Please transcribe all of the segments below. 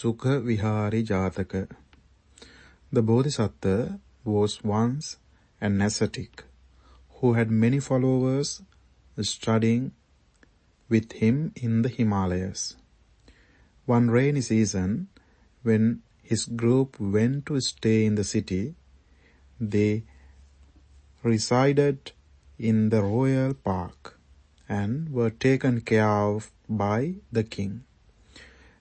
Sukhavihari Jataka. The Bodhisattva was once an ascetic who had many followers studying with him in the Himalayas. One rainy season, when his group went to stay in the city, they resided in the royal park and were taken care of by the king.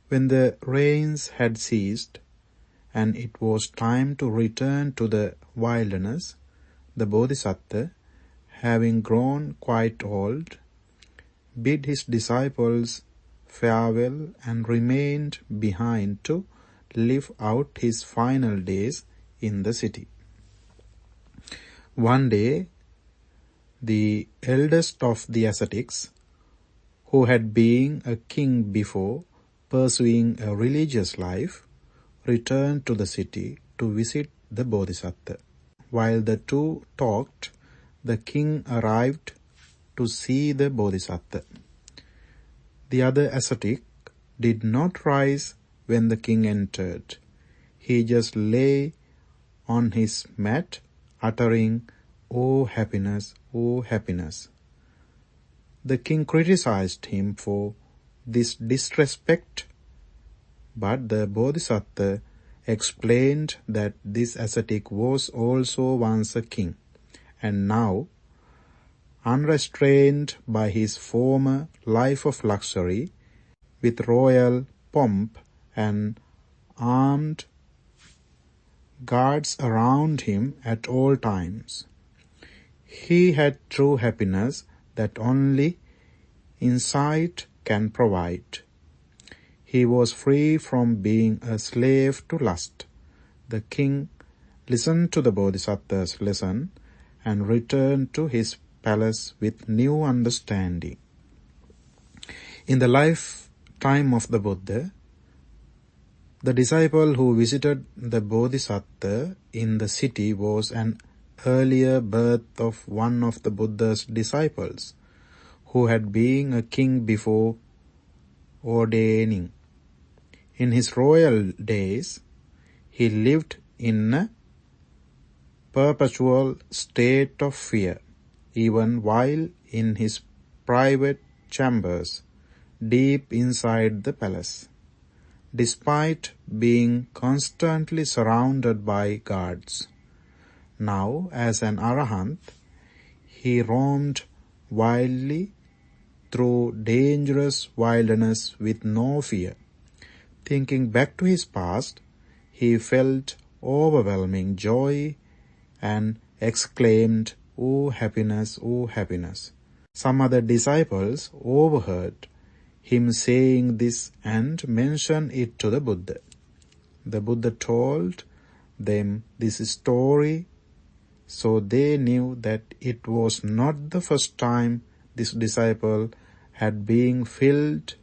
When the rains had ceased and it was time to return to the wilderness, the Bodhisattva, having grown quite old, bid his disciples farewell and remained behind to live out his final days in the city. One day, the eldest of the ascetics, who had been a king before pursuing a religious life, returned to the city to visit the Bodhisattva. While the two talked, the king arrived to see the Bodhisattva. The other ascetic did not rise when the king entered. He just lay on his mat, uttering, "Oh happiness, oh happiness." The king criticized him for this disrespect, but the Bodhisattva explained that this ascetic was also once a king, and now, unrestrained by his former life of luxury, with royal pomp and armed guards around him at all times, he had true happiness that only insight can provide. He was free from being a slave to lust. The king listened to the Bodhisattva's lesson and returned to his palace with new understanding. In the lifetime of the Buddha, the disciple who visited the Bodhisattva in the city was an earlier birth of one of the Buddha's disciples, who had been a king before ordaining. In his royal days, he lived in a perpetual state of fear, even while in his private chambers deep inside the palace, despite being constantly surrounded by guards. Now, as an arahant, he roamed wildly through dangerous wilderness with no fear. Thinking back to his past, he felt overwhelming joy and exclaimed, "Oh happiness, oh happiness." Some other disciples overheard him saying this and mentioned it to the Buddha. The Buddha told them this story, so they knew that it was not the first time this disciple had been filled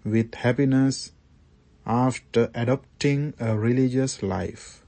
with happiness after adopting a religious life.